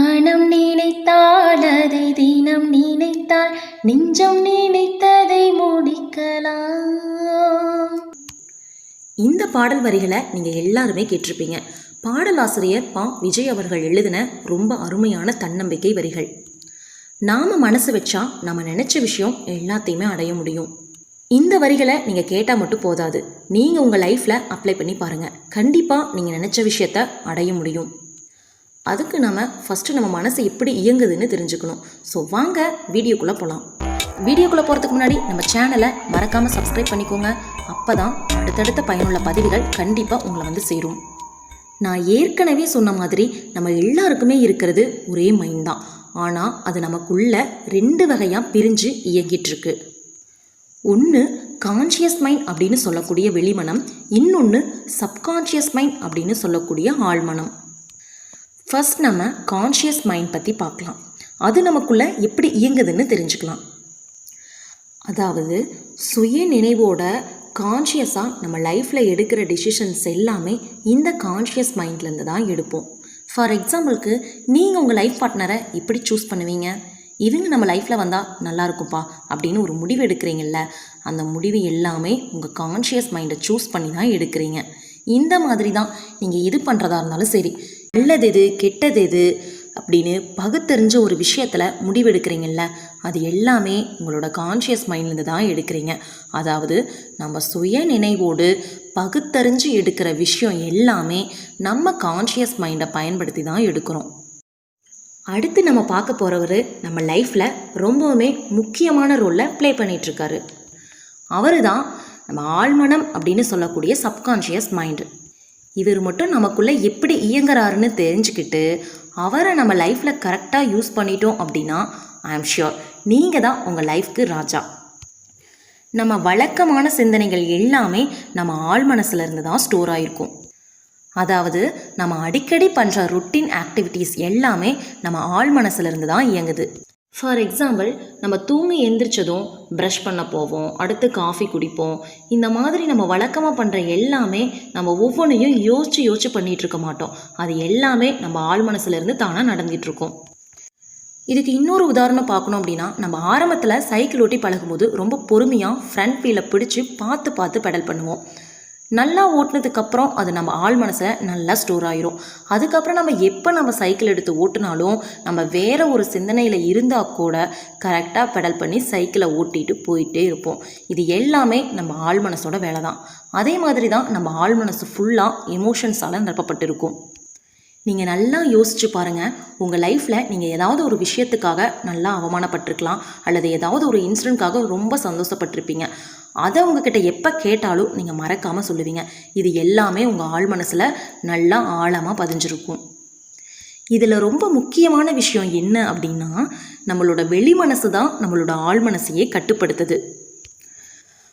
மனம் நினைத்தால் அதை தினம் நினைத்தால் நெஞ்சம் நினைத்ததை முடிக்கலாம். இந்த பாடல் வரிகளை நீங்கள் எல்லாருமே கேட்டிருப்பீங்க. பாடலாசிரியர் பா. விஜய் அவர்கள் எழுதின ரொம்ப அருமையான தன்னம்பிக்கை வரிகள். நாம் மனசு வச்சா நம்ம நினச்ச விஷயம் எல்லாத்தையுமே அடைய முடியும். இந்த வரிகளை நீங்கள் கேட்டால் மட்டும் போதாது, நீங்கள் உங்கள் லைஃப்பில் அப்ளை பண்ணி பாருங்கள். கண்டிப்பாக நீங்கள் நினச்ச விஷயத்த அடைய முடியும். அதுக்கு நம்ம ஃபஸ்ட்டு நம்ம மனசு எப்படி இயங்குதுன்னு தெரிஞ்சுக்கணும். ஸோ வாங்க வீடியோக்குள்ளே போகலாம். வீடியோக்குள்ளே போகிறதுக்கு முன்னாடி நம்ம சேனலை மறக்காமல் சப்ஸ்கிரைப் பண்ணிக்கோங்க. அப்போ தான் அடுத்தடுத்த பயனுள்ள பதிவுகள் கண்டிப்பாக உங்களை வந்து சேரும். நான் ஏற்கனவே சொன்ன மாதிரி நம்ம எல்லாருக்குமே இருக்கிறது ஒரே மைண்ட் தான். ஆனால் அது நமக்குள்ள 2 வகையாக பிரிஞ்சு இயங்கிட்டுருக்கு. ஒன்று கான்ஷியஸ் மைண்ட் அப்படின்னு சொல்லக்கூடிய வெளிமனம், இன்னொன்று சப்கான்ஷியஸ் மைண்ட் அப்படின்னு சொல்லக்கூடிய ஆழ்மனம். ஃபர்ஸ்ட் நம்ம கான்ஷியஸ் மைண்ட் பற்றி பார்க்கலாம். அது நமக்குள்ளே எப்படி இயங்குதுன்னு தெரிஞ்சுக்கலாம். அதாவது சுய நினைவோட கான்ஷியஸாக நம்ம லைஃப்பில் எடுக்கிற டிசிஷன்ஸ் எல்லாமே இந்த கான்ஷியஸ் மைண்ட்லேருந்து தான் எடுப்போம். ஃபார் எக்ஸாம்பிளுக்கு நீங்கள் உங்கள் லைஃப் பார்ட்னரை எப்படி சூஸ் பண்ணுவீங்க? இவங்க நம்ம லைஃப்பில் வந்தால் நல்லா இருக்கும்ப்பா அப்படின்னு ஒரு முடிவு எடுக்கிறீங்கல்ல, அந்த முடிவு எல்லாமே உங்கள் கான்ஷியஸ் மைண்டை சூஸ் பண்ணி தான் எடுக்கிறீங்க. இந்த மாதிரி தான் நீங்கள் எது பண்ணுறதா இருந்தாலும் சரி, நல்லது எது கெட்டது எது அப்படின்னு பகுத்தறிஞ்ச ஒரு விஷயத்தில் முடிவெடுக்கிறீங்கல்ல, அது எல்லாமே உங்களோட கான்ஷியஸ் மைண்ட்லேருந்து தான் எடுக்கிறீங்க. அதாவது நம்ம சுய நினைவோடு பகுத்தறிஞ்சு எடுக்கிற விஷயம் எல்லாமே நம்ம கான்ஷியஸ் மைண்டை பயன்படுத்தி தான் எடுக்கிறோம். அடுத்து நம்ம பார்க்க போகிறவர் நம்ம லைஃப்பில் ரொம்பவுமே முக்கியமான ரோலில் ப்ளே பண்ணிகிட்ருக்காரு. அவர் தான் நம்ம ஆழ்மனம் அப்படின்னு சொல்லக்கூடிய சப்கான்ஷியஸ் மைண்டு. இவர் மட்டும் நமக்குள்ளே எப்படி இயங்குறாருன்னு தெரிஞ்சுக்கிட்டு அவரை நம்ம லைஃப்பில் கரெக்டாக யூஸ் பண்ணிட்டோம் அப்படின்னா ஐ ஆம் ஷியோர் நீங்கள் தான் உங்கள் லைஃப்க்கு ராஜா. நம்ம வழக்கமான சிந்தனைகள் எல்லாமே நம்ம ஆழ்மனசுலேருந்து தான் ஸ்டோர் ஆகிருக்கும். அதாவது நம்ம அடிக்கடி பண்ணுற ருட்டீன் ஆக்டிவிட்டீஸ் எல்லாமே நம்ம ஆழ்மனசுலேருந்து தான் இயங்குது. ஃபார் எக்ஸாம்பிள், நம்ம தூங்கி எந்திரிச்சதும் ப்ரஷ் பண்ண போவோம், அடுத்து காஃபி குடிப்போம். இந்த மாதிரி நம்ம வழக்கமாக பண்ணுற எல்லாமே நம்ம ஒவ்வொன்றையும் யோசிச்சு பண்ணிகிட்ருக்க மாட்டோம். அது எல்லாமே நம்ம ஆழ்மனசுலேருந்து தானாக நடந்துகிட்ருக்கோம். இதுக்கு இன்னொரு உதாரணம் பார்க்கணும் அப்படின்னா, நம்ம ஆரம்பத்தில் சைக்கிள் ஓட்டி பழகும்போது ரொம்ப பொறுமையாக ஃப்ரண்ட் வீலை பிடிச்சி பார்த்து பெடல் பண்ணுவோம். நல்லா ஓட்டினதுக்கப்புறம் அது நம்ம ஆழ் மனசில் நல்லா ஸ்டோர் ஆகிரும். அதுக்கப்புறம் நம்ம சைக்கிள் எடுத்து ஓட்டினாலும் நம்ம வேறு ஒரு சிந்தனையில் இருந்தால் கூட கரெக்டாக பெடல் பண்ணி சைக்கிளை ஓட்டிகிட்டு போயிட்டே இருப்போம். இது எல்லாமே நம்ம ஆழ் மனசோட வேலை தான். அதே மாதிரி தான் நம்ம ஆழ் மனசு ஃபுல்லாக எமோஷன்ஸால் நிரப்பப்பட்டிருக்கும். நீங்கள் நல்லா யோசிச்சு பாருங்கள். உங்கள் லைஃப்பில் நீங்கள் ஏதாவது ஒரு விஷயத்துக்காக நல்லா அவமானப்பட்டிருக்கலாம், அல்லது ஏதாவது ஒரு இன்சிடெண்ட்காக ரொம்ப சந்தோஷப்பட்டிருப்பீங்க. அதை உங்ககிட்ட எப்போ கேட்டாலும் நீங்கள் மறக்காமல் சொல்லுவீங்க. இது எல்லாமே உங்கள் ஆழ் மனசில் நல்லா ஆழமாக பதிஞ்சிருக்கும். இதில் ரொம்ப முக்கியமான விஷயம் என்ன அப்படின்னா, நம்மளோட வெளி மனசு தான் நம்மளோட ஆழ் மனசையே கட்டுப்படுத்துது.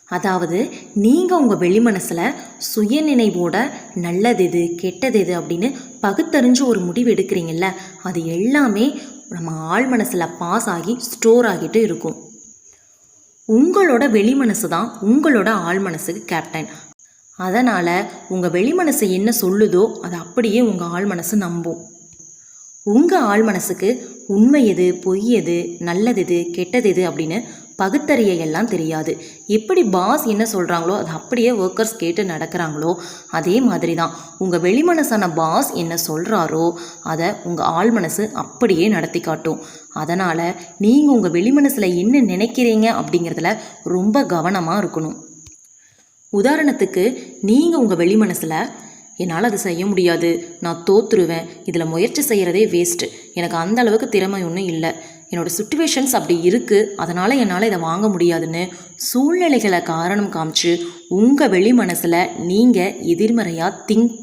அதாவது நீங்கள் உங்கள் வெளி மனசில் சுயநினைவோட நல்லது எது கெட்டது எது அப்படின்னு பகுத்தறிஞ்சு ஒரு முடிவு எடுக்கிறீங்கல்ல, அது எல்லாமே நம்ம ஆழ் மனசில் பாஸ் ஆகி ஸ்டோர் ஆகிட்டு இருக்கும். உங்களோட வெளி மனசு தான் உங்களோட ஆழ் மனசுக்கு கேப்டன். அதனால் உங்கள் வெளி மனசு என்ன சொல்லுதோ அதை அப்படியே உங்கள் ஆழ் மனசு நம்பும். உங்கள் ஆழ் மனசுக்கு உண்மை எது பொய் எது நல்லது எது கெட்டது எது அப்படின்னு பகுத்தறிய எல்லாம் தெரியாது. எப்படி பாஸ் என்ன சொல்கிறாங்களோ அது அப்படியே ஒர்க்கர்ஸ் கேட்டு நடக்கிறாங்களோ அதே மாதிரி தான் உங்கள் வெளிமனசான பாஸ் என்ன சொல்கிறாரோ அதை உங்கள் ஆழ் மனசு அப்படியே நடத்தி காட்டும். அதனால் நீங்கள் உங்கள் வெளிமனசில் என்ன நினைக்கிறீங்க அப்படிங்கிறதுல ரொம்ப கவனமாக இருக்கணும். உதாரணத்துக்கு, நீங்கள் உங்கள் வெளிமனசில் என்னால் அது செய்ய முடியாது, நான் தோற்றுருவேன், இதில் முயற்சி செய்கிறதே வேஸ்ட்டு, எனக்கு அந்த அளவுக்கு திறமை ஒன்றும் இல்லை, என்னோடய சுச்சுவேஷன்ஸ் அப்படி இருக்குது, அதனால் என்னால் இதை வாங்க முடியாதுன்னு சூழ்நிலைகளை காரணம் காமிச்சு உங்கள் வெளி மனசில் நீங்கள் எதிர்மறையாக திங்க்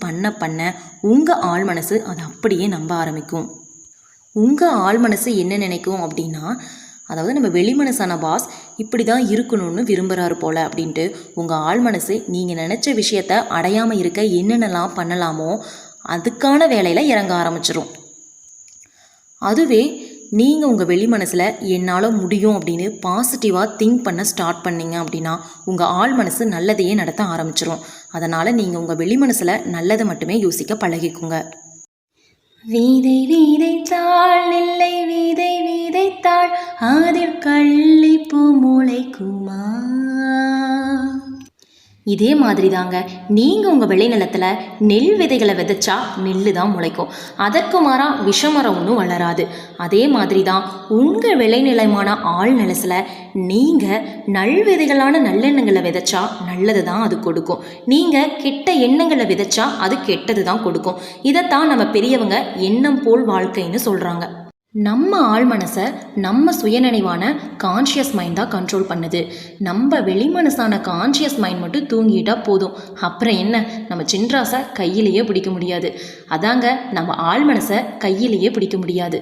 பண்ண உங்கள் ஆழ் மனசு அதை அப்படியே நம்ப ஆரம்பிக்கும். உங்கள் ஆழ் மனசு என்ன நினைக்கும் அப்படின்னா, அதாவது நம்ம வெளி மனசான பாஸ் இப்படி தான் இருக்கணும்னு விரும்புகிறாரு போல் அப்படின்ட்டு உங்கள் ஆழ் மனசு நீங்கள் நினச்ச விஷயத்த அடையாமல் இருக்க என்னென்னலாம் பண்ணலாமோ அதுக்கான வேலையில் இறங்க ஆரம்பிச்சிடும். அதுவே நீங்கள் உங்கள் வெளி மனசில் என்னால் முடியும் அப்படின்னு பாசிட்டிவாக திங்க் பண்ண ஸ்டார்ட் பண்ணிங்க அப்படின்னா உங்கள் ஆழ் மனசு நல்லதையே நடத்த ஆரம்பிச்சிடும். அதனால் நீங்கள் உங்கள் வெளி மனசில் நல்லதை மட்டுமே யோசிக்க பழகிக்குங்க. விதைத்தால் இதே மாதிரி தாங்க நீங்கள் உங்கள் விளைநிலத்தில் நெல் விதைகளை விதைச்சா நெல் தான் முளைக்கும். அதற்கு மாறாக விஷமரம் ஒன்றும் வளராது. அதே மாதிரி தான் உங்கள் விளைநிலமான ஆள் நிலத்தில் நீங்கள் நல் விதைகளான நல்லெண்ணங்களை விதைச்சா நல்லது தான் அது கொடுக்கும். நீங்கள் கெட்ட எண்ணங்களை விதைச்சா அது கெட்டது தான் கொடுக்கும். இதைத்தான் நம்ம பெரியவங்க எண்ணம் போல் வாழ்க்கைன்னு சொல்கிறாங்க. நம்ம ஆள் மனசை நம்ம சுயநினைவான கான்ஷியஸ் மைண்ட் தான் கண்ட்ரோல் பண்ணுது. நம்ம வெளி மனசான கான்ஷியஸ் மைண்ட் மட்டும் தூங்கிட்டா போதும். அப்புறம் என்ன, நம்ம சின்ராசை கையிலேயே பிடிக்க முடியாது. அதாங்க நம்ம ஆள் மனசை கையிலேயே பிடிக்க முடியாது.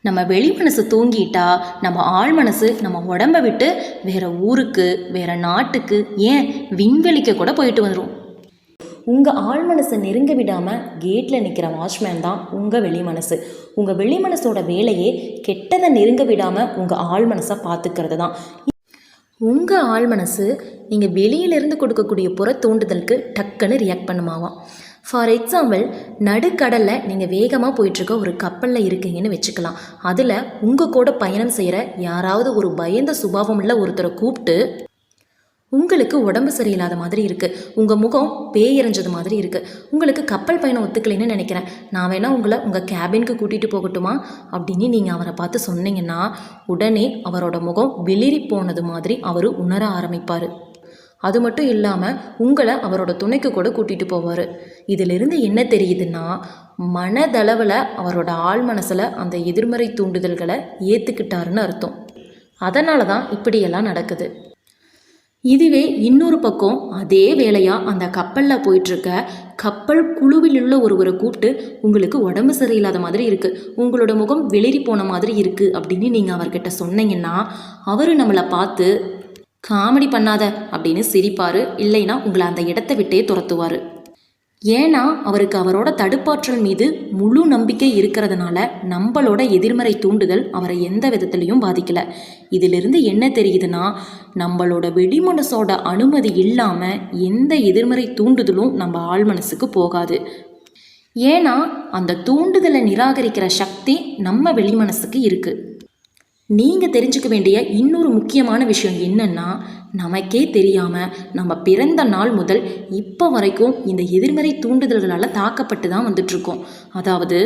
நம்ம வெளி மனசு தூங்கிட்டா நம்ம ஆள் மனசு நம்ம உடம்பை விட்டு வேற ஊருக்கு, வேற நாட்டுக்கு, ஏன் விண்வெளிக்கு கூட போயிட்டு வந்துடும். உங்கள் ஆள் மனசை நெருங்க விடாமல் கேட்டில் நிற்கிற வாட்ச்மேன் தான் உங்கள் வெளி மனசு. உங்கள் வெளி மனசோட வேலையே கெட்டதை நெருங்க விடாமல் உங்கள் ஆள் மனசை பார்த்துக்கிறது தான். உங்கள் ஆள் மனசு நீங்கள் வெளியிலேருந்து கொடுக்கக்கூடிய புற தூண்டுதலுக்கு டக்குன்னு ரியாக்ட் பண்ணுமாவாம். ஃபார் எக்ஸாம்பிள், நடுக்கடலில் நீங்கள் வேகமாக போயிட்டுருக்க ஒரு கப்பலில் இருக்கீங்கன்னு வச்சுக்கலாம். அதில் உங்கள் கூட பயணம் செய்கிற யாராவது ஒரு பயந்த சுபாவம் உள்ள ஒருத்தரை கூப்பிட்டு உங்களுக்கு உடம்பு சரியில்லாத மாதிரி இருக்குது, உங்கள் முகம் பேயறிஞ்சது மாதிரி இருக்குது, உங்களுக்கு கப்பல் பயணம் ஒத்துக்கலைன்னு நினைக்கிறேன், நான் வேணால் உங்களை உங்கள் கேபினுக்கு கூட்டிகிட்டு போகட்டுமா அப்படின்னு நீங்கள் அவரை பார்த்து சொன்னீங்கன்னா உடனே அவரோட முகம் வெளிரி போனது மாதிரி அவர் உணர ஆரம்பிப்பார். அது மட்டும் இல்லாமல் உங்களை அவரோட துணைக்கு கூட கூட்டிகிட்டு போவார். இதிலிருந்து என்ன தெரியுதுன்னா, மனதளவில் அவரோட ஆள் மனசில் அந்த எதிர்மறை தூண்டுதல்களை ஏற்றுக்கிட்டாருன்னு அர்த்தம். அதனால தான் இப்படியெல்லாம் நடக்குது. இதுவே இன்னொரு பக்கம் அதே வேலையாக அந்த கப்பலில் போயிட்டுருக்க கப்பல் குழுவில் உள்ள ஒருவரை கூப்பிட்டு உங்களுக்கு உடம்பு சரியில்லாத மாதிரி இருக்குது, உங்களோட முகம் வெளிரி போன மாதிரி இருக்குது அப்படின்னு நீங்கள் அவர்கிட்ட சொன்னீங்கன்னா அவர் நம்மளை பார்த்து காமெடி பண்ணாத அப்படின்னு சிரிப்பார். இல்லைன்னா உங்களை அந்த இடத்த விட்டே துரத்துவார். ஏன்னா அவருக்கு அவரோட தடுப்பாற்றல் மீது முழு நம்பிக்கை இருக்கிறதுனால நம்மளோட எதிர்மறை தூண்டுதல் அவரை எந்த விதத்துலையும் பாதிக்கலை. இதிலிருந்து என்ன தெரியுதுன்னா, நம்மளோட வெடிமனசோட அனுமதி இல்லாமல் எந்த எதிர்மறை தூண்டுதலும் நம்ம ஆள் மனசுக்கு போகாது. ஏன்னா அந்த தூண்டுதலை நிராகரிக்கிற சக்தி நம்ம வெளி மனசுக்கு இருக்குது. நீங்கள் தெரிஞ்சுக்க வேண்டிய இன்னொரு முக்கியமான விஷயம் என்னென்னா, நமக்கே தெரியாமல் நம்ம பிறந்த நாள் முதல் இப்போ வரைக்கும் இந்த எதிர்மறை தூண்டுதல்களால் தாக்கப்பட்டு தான் வந்துட்ருக்கோம். அதாவது,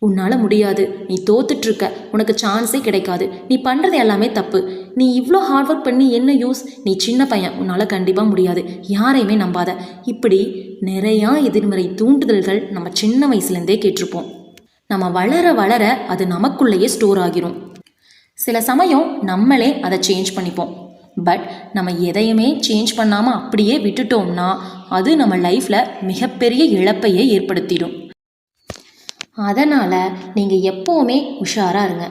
உன்னால் முடியாது, நீ தோத்துட்ருக்க, உனக்கு சான்ஸே கிடைக்காது, நீ பண்ணுறது எல்லாமே தப்பு, நீ இவ்வளோ ஹார்ட் ஒர்க் பண்ணி என்ன யூஸ், நீ சின்ன பையன், உன்னால் கண்டிப்பாக முடியாது, யாரையுமே நம்பாத, இப்படி நிறையா எதிர்மறை தூண்டுதல்கள் நம்ம சின்ன வயசுலேருந்தே கேட்டிருப்போம். நம்ம வளர வளர அது நமக்குள்ளேயே ஸ்டோர் ஆகிரும். சில சமயம் நம்மளே அதை சேஞ்ச் பண்ணிப்போம். பட் நம்ம எதையுமே சேஞ்ச் பண்ணாமல் அப்படியே விட்டுட்டோம்னா அது நம்ம லைஃப்பில் மிகப்பெரிய இழப்பையே ஏற்படுத்திடும். அதனால் நீங்கள் எப்போவுமே உஷாராக இருங்க.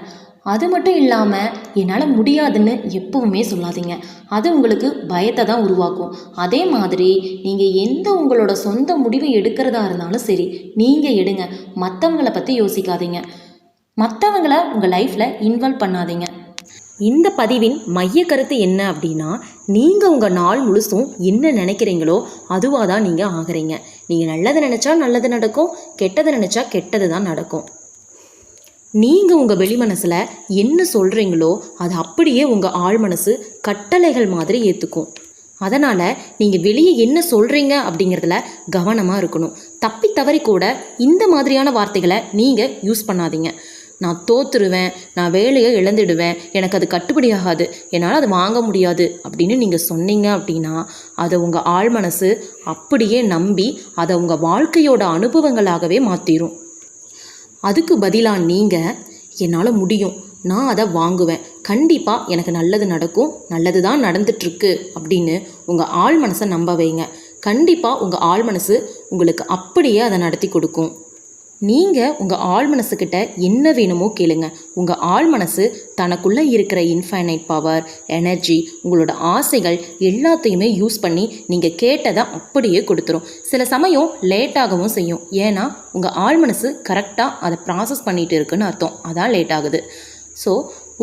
அது மட்டும் இல்லாமல் என்னால் முடியாதுன்னு எப்பவுமே சொல்லாதீங்க. அது உங்களுக்கு பயத்தை தான் உருவாக்கும். அதே மாதிரி நீங்கள் எந்த உங்களோட சொந்த முடிவை எடுக்கிறதா இருந்தாலும் சரி, நீங்கள் எடுங்க. மற்றவங்களை பற்றி யோசிக்காதீங்க. மற்றவங்கள உங்கள் லைஃப்பில் இன்வால்வ் பண்ணாதீங்க. இந்த பதிவின் மைய கருத்து என்ன அப்படின்னா, நீங்கள் உங்கள் நாள் முழுசும் என்ன நினைக்கிறீங்களோ அதுவாக தான் நீங்கள் ஆகிறீங்க. நீங்கள் நல்லது நினச்சா நல்லது நடக்கும், கெட்டது நினச்சா கெட்டது தான் நடக்கும். நீங்கள் உங்கள் வெளி மனசில் என்ன சொல்கிறீங்களோ அது அப்படியே உங்கள் ஆழ் மனசு கட்டளைகள் மாதிரி ஏற்றுக்கும். அதனால் நீங்கள் வெளியே என்ன சொல்கிறீங்க அப்படிங்கிறதுல கவனமாக இருக்கணும். தப்பி தவறி கூட இந்த மாதிரியான வார்த்தைகளை நீங்கள் யூஸ் பண்ணாதீங்க. நான் தோற்றுருவேன், நான் வேலையை இழந்துடுவேன், எனக்கு அது கட்டுப்படியாகாது, என்னால் அது வாங்க முடியாது அப்படின்னு நீங்கள் சொன்னீங்க அப்படின்னா அதை உங்கள் ஆழ் மனசு அப்படியே நம்பி அதை உங்கள் வாழ்க்கையோட அனுபவங்களாகவே மாற்றிடும். அதுக்கு பதிலாக நீங்கள் என்னால் முடியும், நான் அதை வாங்குவேன், கண்டிப்பாக எனக்கு நல்லது நடக்கும், நல்லது தான் நடந்துட்டுருக்கு அப்படின்னு உங்கள் ஆழ் மனசை நம்ப வைங்க. கண்டிப்பாக உங்கள் ஆழ் மனசு உங்களுக்கு அப்படியே அதை நடத்தி கொடுக்கும். நீங்கள் உங்கள் ஆழ் மனசுக்கிட்ட என்ன வேணுமோ கேளுங்க. உங்கள் ஆழ் மனசு தனக்குள்ளே இருக்கிற இன்ஃபைனைட் பவர், எனர்ஜி, உங்களோட ஆசைகள் எல்லாத்தையுமே யூஸ் பண்ணி நீங்கள் கேட்டதை அப்படியே கொடுத்துரும். சில சமயம் லேட்டாகவும் செய்யும். ஏன்னா உங்கள் ஆழ் மனசு கரெக்டாக அதை ப்ராசஸ் பண்ணிகிட்டு இருக்குன்னு அர்த்தம். அதான் லேட் ஆகுது. ஸோ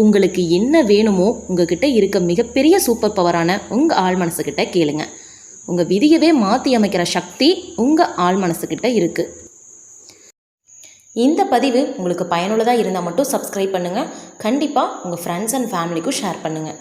உங்களுக்கு என்ன வேணுமோ உங்ககிட்ட இருக்க மிகப்பெரிய சூப்பர் பவரான உங்கள் ஆழ் மனசுக்கிட்ட கேளுங்க. உங்கள் விதியவே மாற்றி அமைக்கிற சக்தி உங்கள் ஆழ் மனசுக்கிட்ட இருக்குது. இந்த பதிவு உங்களுக்கு பயனுள்ளதாக இருந்தால் மட்டும் சப்ஸ்கிரைப் பண்ணுங்கள். கண்டிப்பாக உங்கள் ஃப்ரெண்ட்ஸ் அண்ட் ஃபேமிலிக்கும் ஷேர் பண்ணுங்கள்.